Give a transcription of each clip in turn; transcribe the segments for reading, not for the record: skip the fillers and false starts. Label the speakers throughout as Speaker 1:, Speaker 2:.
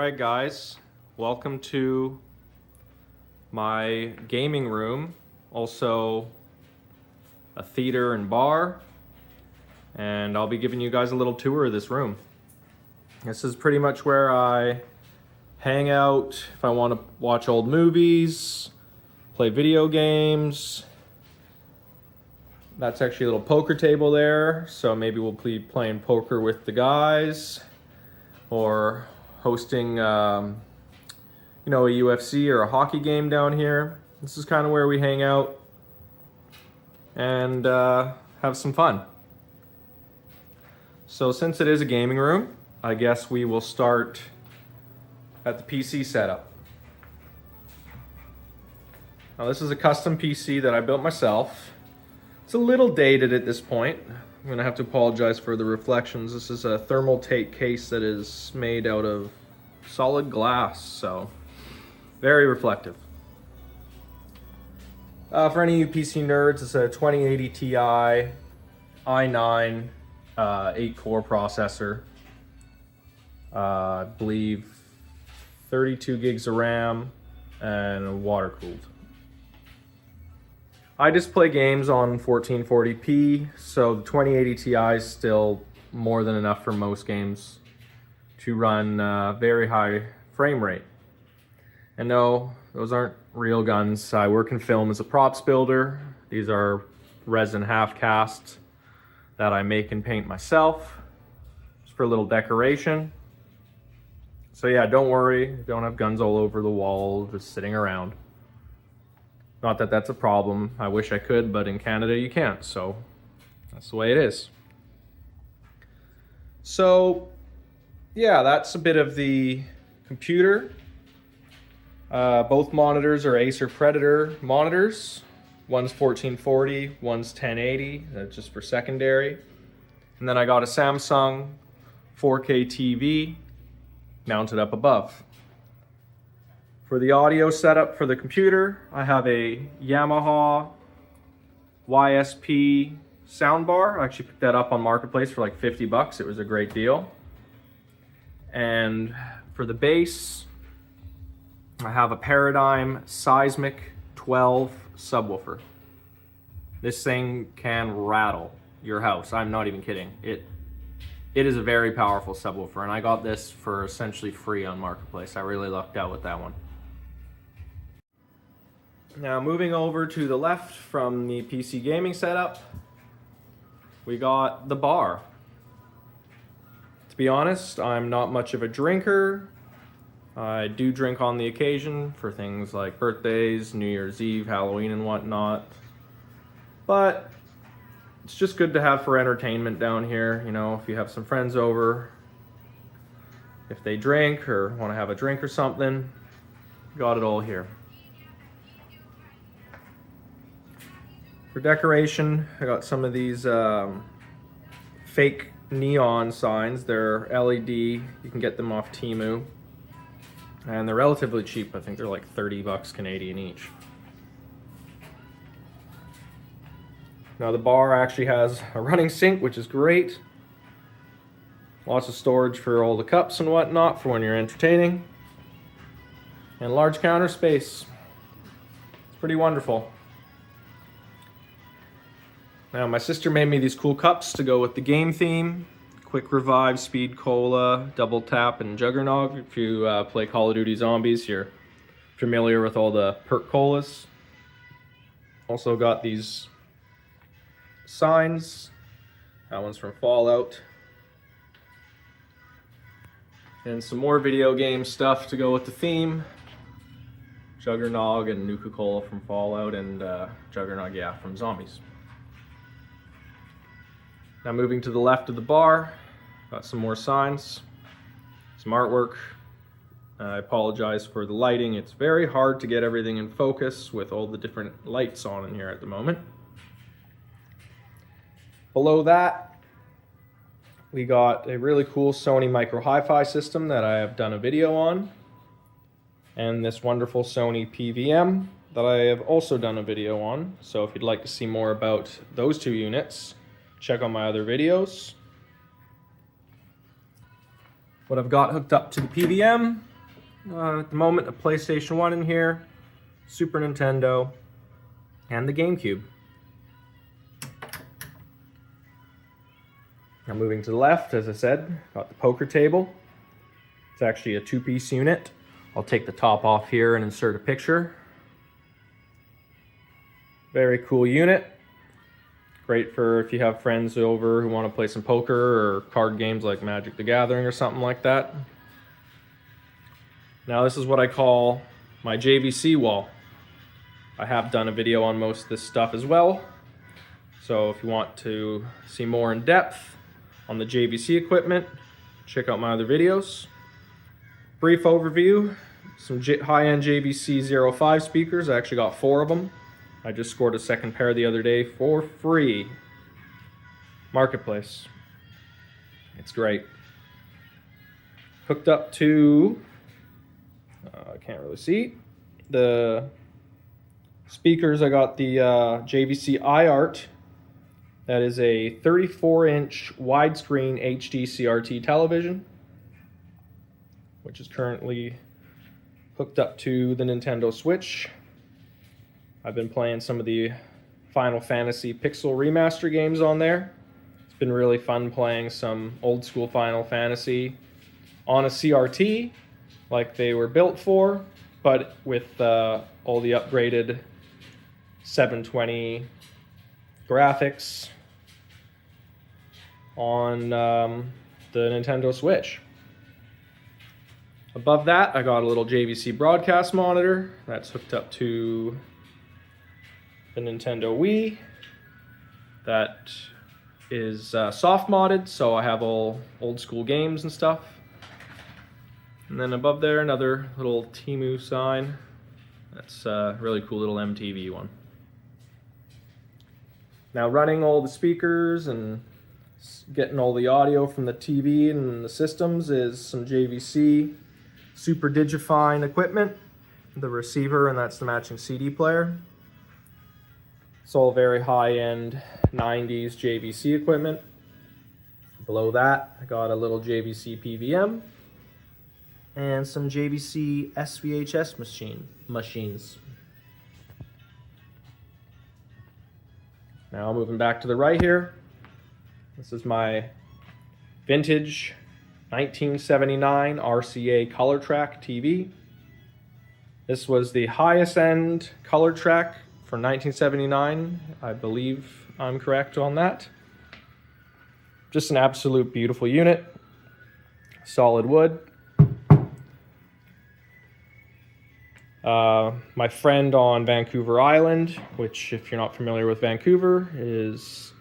Speaker 1: Alright guys, welcome to my gaming room, also a theater and bar, and I'll be giving you guys a little tour of this room. This is pretty much where I hang out if I want to watch old movies, play video games. That's actually a little poker table there, so maybe we'll be playing poker with the guys, or hosting a UFC or a hockey game down here. This is kind of where we hang out and have some fun. So since it is a gaming room, I guess we will start at the PC setup. Now this is a custom PC that I built myself. It's a little dated at this point. I'm gonna have to apologize for the reflections. This is a thermal take case that is made out of solid glass, so very reflective. For any of you PC nerds, it's a 2080 Ti i9 8-core processor. I believe 32 gigs of RAM and water cooled. I just play games on 1440p, so the 2080 Ti is still more than enough for most games to run very high frame rate. And no, those aren't real guns. I work in film as a props builder. These are resin half casts that I make and paint myself, just for a little decoration. So yeah, don't worry, don't have guns all over the wall just sitting around. Not that that's a problem. I wish I could, but in Canada you can't, so that's the way it is. So yeah, that's a bit of the computer. Both monitors are Acer Predator monitors. One's 1440, one's 1080, that's just for secondary. And then I got a Samsung 4K TV mounted up above. For the audio setup for the computer, I have a Yamaha YSP soundbar. I actually picked that up on Marketplace for like 50 bucks. It was a great deal. And for the bass, I have a Paradigm Seismic 12 subwoofer. This thing can rattle your house. I'm not even kidding. It is a very powerful subwoofer, and I got this for essentially free on Marketplace. I really lucked out with that one. Now moving over to the left from the PC gaming setup, we got the bar. To be honest, I'm not much of a drinker. I do drink on the occasion for things like birthdays, New Year's Eve, Halloween and whatnot. But it's just good to have for entertainment down here. You know, if you have some friends over, if they drink or want to have a drink or something, got it all here. For decoration, I got some of these fake neon signs. They're LED. You can get them off Temu. And they're relatively cheap. I think they're like 30 bucks Canadian each. Now the bar actually has a running sink, which is great. Lots of storage for all the cups and whatnot for when you're entertaining. And large counter space. It's pretty wonderful. Now my sister made me these cool cups to go with the game theme. Quick Revive, Speed Cola, Double Tap, and Juggernog. If you play Call of Duty Zombies, you're familiar with all the perk colas. Also got these signs. That one's from Fallout. And some more video game stuff to go with the theme. Juggernog and Nuka-Cola from Fallout, and Juggernog, yeah, from Zombies. Now moving to the left of the bar, got some more signs, some artwork. I apologize for the lighting. It's very hard to get everything in focus with all the different lights on in here at the moment. Below that, we got a really cool Sony micro hi-fi system that I have done a video on, and this wonderful Sony PVM that I have also done a video on. So if you'd like to see more about those two units, check out my other videos. What I've got hooked up to the PVM At the moment, a PlayStation 1 in here, Super Nintendo, and the GameCube. Now moving to the left, as I said, got the poker table. It's actually a 2-piece unit. I'll take the top off here and insert a picture. Very cool unit. Great for if you have friends over who want to play some poker or card games like Magic the Gathering or something like that. Now this is what I call my JVC wall. I have done a video on most of this stuff as well. So if you want to see more in depth on the JVC equipment, check out my other videos. Brief overview, some high-end JVC 05 speakers. I actually got 4 of them. I just scored a second pair the other day for free. Marketplace. It's great. Hooked up to, I can't really see, the speakers. I got the JVC iArt. That is a 34-inch widescreen HD CRT television, which is currently hooked up to the Nintendo Switch. I've been playing some of the Final Fantasy Pixel Remaster games on there. It's been really fun playing some old school Final Fantasy on a CRT, like they were built for, but with all the upgraded 720 graphics on the Nintendo Switch. Above that, I got a little JVC broadcast monitor that's hooked up to the Nintendo Wii. That is soft modded, so I have all old school games and stuff. And then above there, another little Temu sign. That's a really cool little MTV one. Now running all the speakers and getting all the audio from the TV and the systems is some JVC Super Digifine equipment, the receiver, and that's the matching CD player. It's all very high-end 90s JVC equipment. Below that, I got a little JVC PVM and some JVC SVHS machines. Now moving back to the right here, this is my vintage 1979 RCA color track TV. This was the highest end color track for 1979. I believe I'm correct on that. Just an absolute beautiful unit. Solid wood. My friend on Vancouver Island, which if you're not familiar with Vancouver, is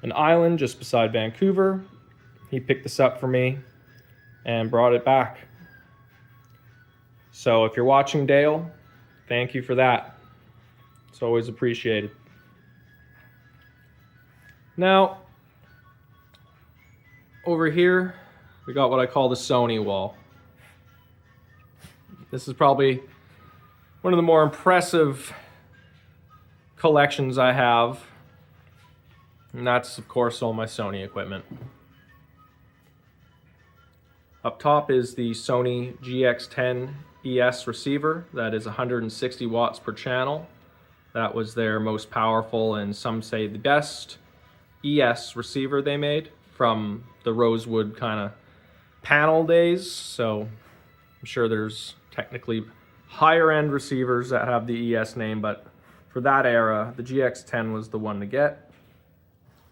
Speaker 1: an island just beside Vancouver. He picked this up for me and brought it back. So if you're watching, Dale, thank you for that. It's always appreciated. Now, over here, we got what I call the Sony wall. This is probably one of the more impressive collections I have. And that's, of course, all my Sony equipment. Up top is the Sony GX10 ES receiver. That is 160 watts per channel. That was their most powerful and some say the best ES receiver they made from the rosewood kind of panel days. So I'm sure there's technically higher end receivers that have the ES name, but for that era, the GX10 was the one to get.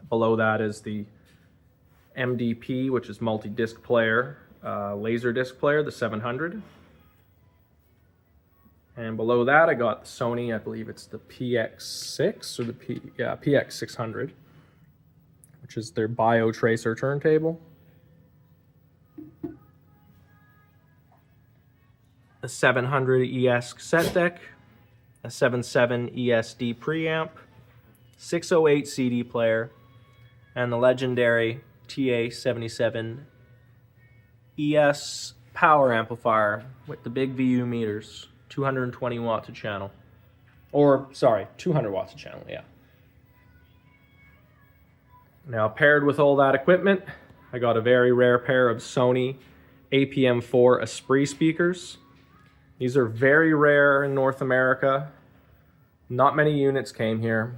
Speaker 1: Below that is the MDP, which is multi-disc player, laser disc player, the 700. And below that, I got the Sony, I believe it's the PX6 or the PX600, which is their BioTracer turntable. A 700 ES cassette deck, a 77 ESD preamp, 608 CD player, and the legendary TA77 ES power amplifier with the big VU meters, 220 watts a channel. Or, sorry, 200 watts a channel, yeah. Now, paired with all that equipment, I got a very rare pair of Sony APM4 Esprit speakers. These are very rare in North America. Not many units came here.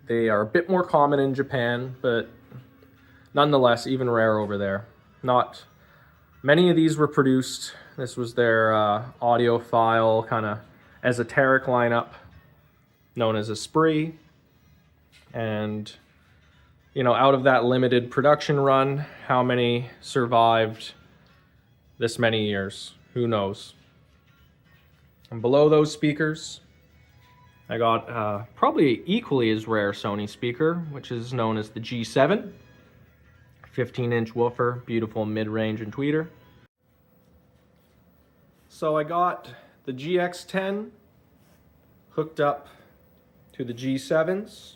Speaker 1: They are a bit more common in Japan, but nonetheless, even rare over there. Not many of these were produced. This was their audiophile kind of esoteric lineup known as a spree. And, you know, out of that limited production run, how many survived this many years? Who knows? And below those speakers, I got probably equally as rare Sony speaker, which is known as the G7. 15-inch woofer, beautiful mid-range and tweeter. So I got the GX10 hooked up to the G7s,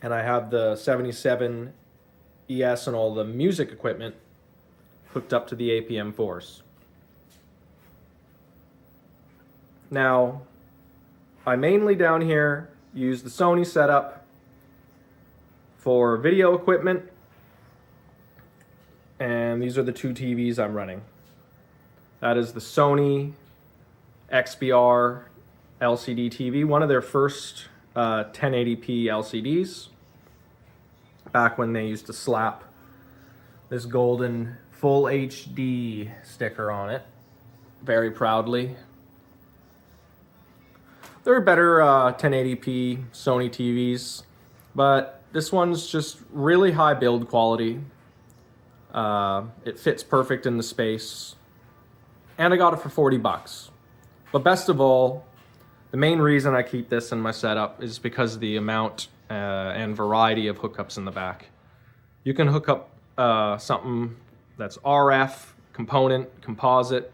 Speaker 1: and I have the 77 ES and all the music equipment hooked up to the APM4s. Now, I mainly down here use the Sony setup for video equipment, and these are the two TVs I'm running. That is the Sony XBR LCD TV, one of their first 1080p LCDs, back when they used to slap this golden full HD sticker on it, very proudly. There are better 1080p Sony TVs, but this one's just really high build quality. It fits perfect in the space, and I got it for 40 bucks. But best of all, the main reason I keep this in my setup is because of the amount and variety of hookups in the back. You can hook up something that's RF, component, composite,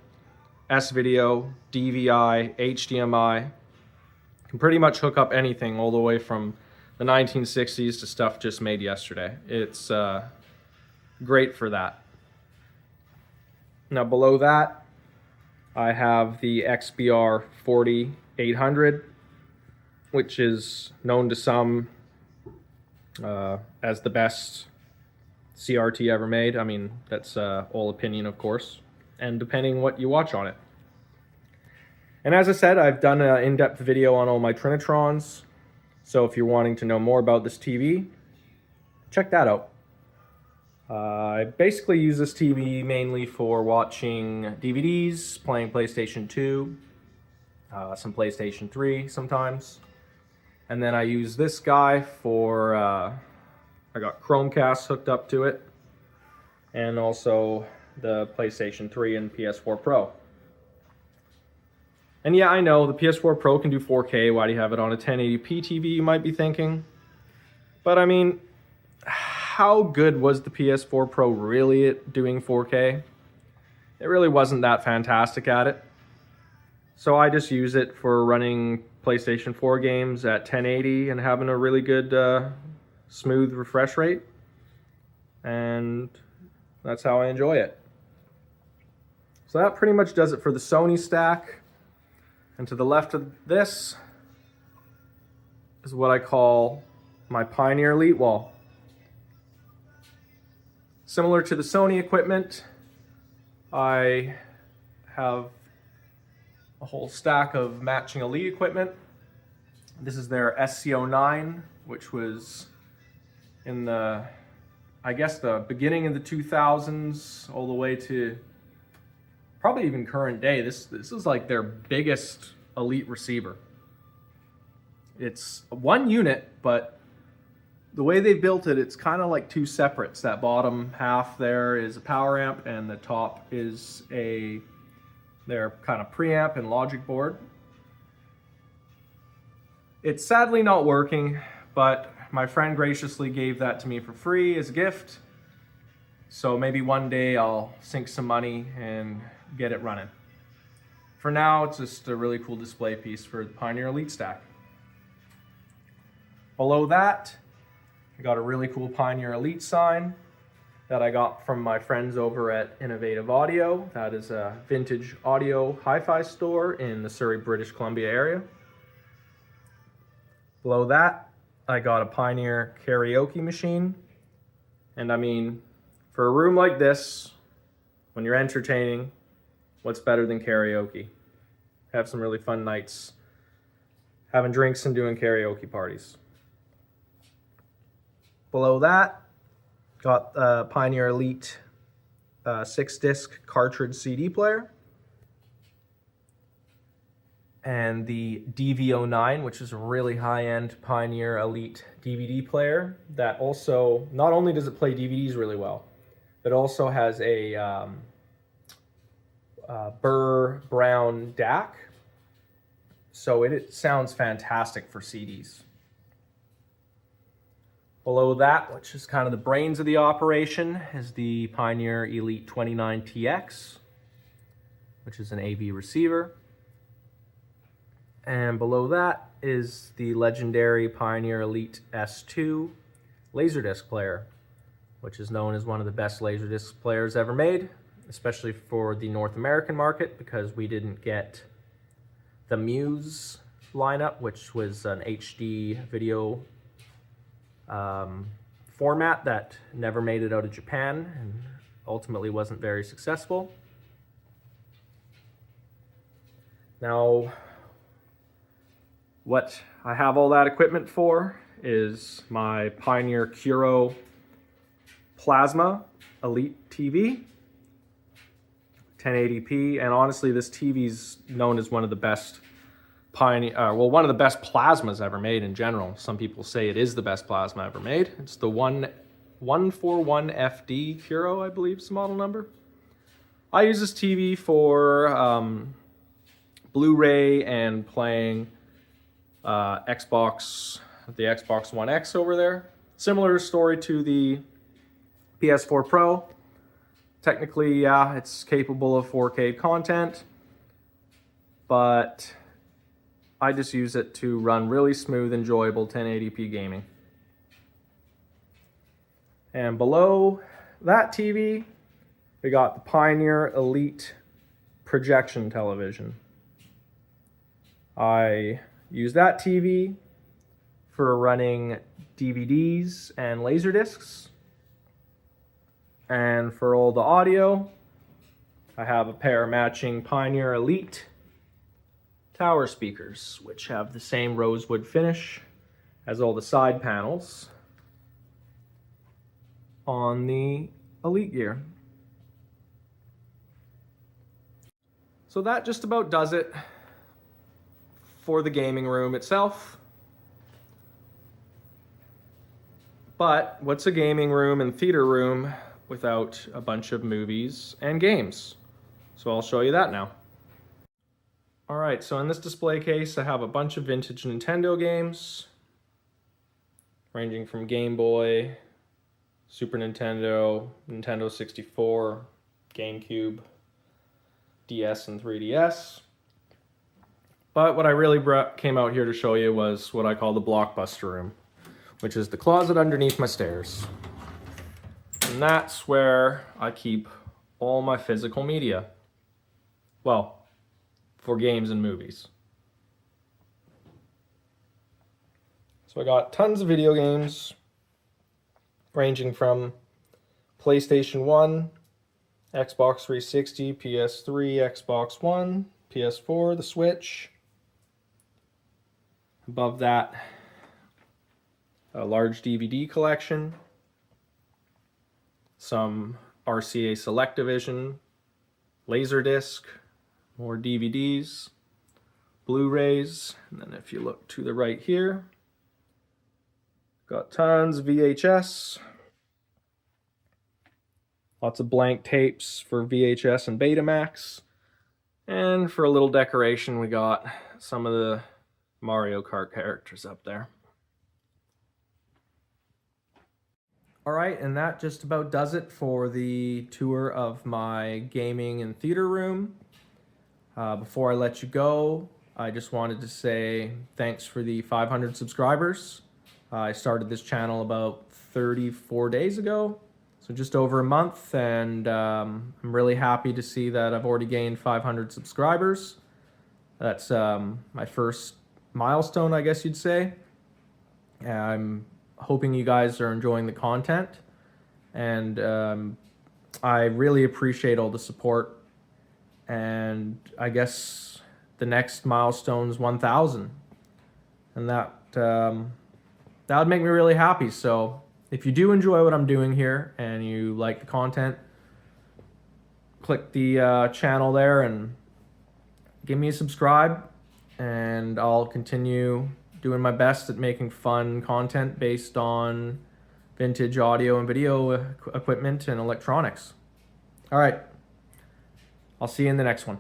Speaker 1: S-video, DVI, HDMI. You can pretty much hook up anything, all the way from the 1960s to stuff just made yesterday. It's great for that. Now below that, I have the XBR 4800, which is known to some as the best CRT ever made. I mean, that's all opinion, of course, and depending what you watch on it. And as I said, I've done an in-depth video on all my Trinitrons, so if you're wanting to know more about this TV, check that out. I basically use this TV mainly for watching DVDs, playing PlayStation 2, some PlayStation 3 sometimes. And then I use this guy for, I got Chromecast hooked up to it, and also the PlayStation 3 and PS4 Pro. And yeah, I know the PS4 Pro can do 4K. Why do you have it on a 1080p TV, you might be thinking? But I mean, how good was the PS4 Pro really at doing 4K? It really wasn't that fantastic at it. So I just use it for running PlayStation 4 games at 1080 and having a really good smooth refresh rate. And that's how I enjoy it. So that pretty much does it for the Sony stack. And to the left of this is what I call my Pioneer Elite wall. Similar to the Sony equipment, I have a whole stack of matching Elite equipment. This is their SC09, which was in the, I guess, the beginning of the 2000s all the way to probably even current day. This is like their biggest Elite receiver. It's one unit, but the way they built it, it's kind of like two separates. That bottom half there is a power amp, and the top is their kind of preamp and logic board. It's sadly not working, but my friend graciously gave that to me for free as a gift. So maybe one day I'll sink some money and get it running. For now, it's just a really cool display piece for the Pioneer Elite stack. Below that, I got a really cool Pioneer Elite sign that I got from my friends over at Innovative Audio. That is a vintage audio hi-fi store in the Surrey, British Columbia area. Below that, I got a Pioneer karaoke machine. And I mean, for a room like this, when you're entertaining, what's better than karaoke? Have some really fun nights having drinks and doing karaoke parties. Below that, got the Pioneer Elite 6-disc cartridge CD player. And the DV09, which is a really high-end Pioneer Elite DVD player that also, not only does it play DVDs really well, but also has a Burr Brown DAC. So it sounds fantastic for CDs. Below that, which is kind of the brains of the operation, is the Pioneer Elite 29TX, which is an AV receiver. And below that is the legendary Pioneer Elite S2 Laserdisc player, which is known as one of the best Laserdisc players ever made, especially for the North American market, because we didn't get the Muse lineup, which was an HD video format that never made it out of Japan and ultimately wasn't very successful. Now, what I have all that equipment for is my Pioneer Curo Plasma Elite TV, 1080p, and honestly, this TV's known as one of the best one of the best plasmas ever made in general. Some people say it is the best plasma ever made. It's the 141FD Curo, I believe is the model number. I use this TV for Blu-ray and playing the Xbox One X over there. Similar story to the PS4 Pro. Technically, yeah, it's capable of 4K content, but I just use it to run really smooth, enjoyable 1080p gaming. And below that TV, we got the Pioneer Elite projection television. I use that TV for running DVDs and Laserdiscs. And for all the audio, I have a pair of matching Pioneer Elite tower speakers, which have the same rosewood finish as all the side panels on the Elite gear. So that just about does it for the gaming room itself. But what's a gaming room and theater room without a bunch of movies and games? So I'll show you that now. All right, so in this display case, I have a bunch of vintage Nintendo games, ranging from Game Boy, Super Nintendo, Nintendo 64, GameCube, DS, and 3DS. But what I really came out here to show you was what I call the blockbuster room, which is the closet underneath my stairs. And that's where I keep all my physical media. Well, for games and movies. So I got tons of video games, ranging from PlayStation 1, Xbox 360, PS3, Xbox One, PS4, the Switch. Above that, a large DVD collection, some RCA Selectavision, Laserdisc, more DVDs, Blu-rays, and then if you look to the right here, got tons of VHS, lots of blank tapes for VHS and Betamax, and for a little decoration we got some of the Mario Kart characters up there. Alright, and that just about does it for the tour of my gaming and theater room. Before I let you go, I just wanted to say thanks for the 500 subscribers. I started this channel about 34 days ago, so just over a month, and I'm really happy to see that I've already gained 500 subscribers. That's my first milestone, I guess you'd say. I'm hoping you guys are enjoying the content, and I really appreciate all the support. and I guess the next milestone's 1,000, and that would make me really happy. So if you do enjoy what I'm doing here and you like the content, click the channel there and give me a subscribe, and I'll continue doing my best at making fun content based on vintage audio and video equipment and electronics. All right, I'll see you in the next one.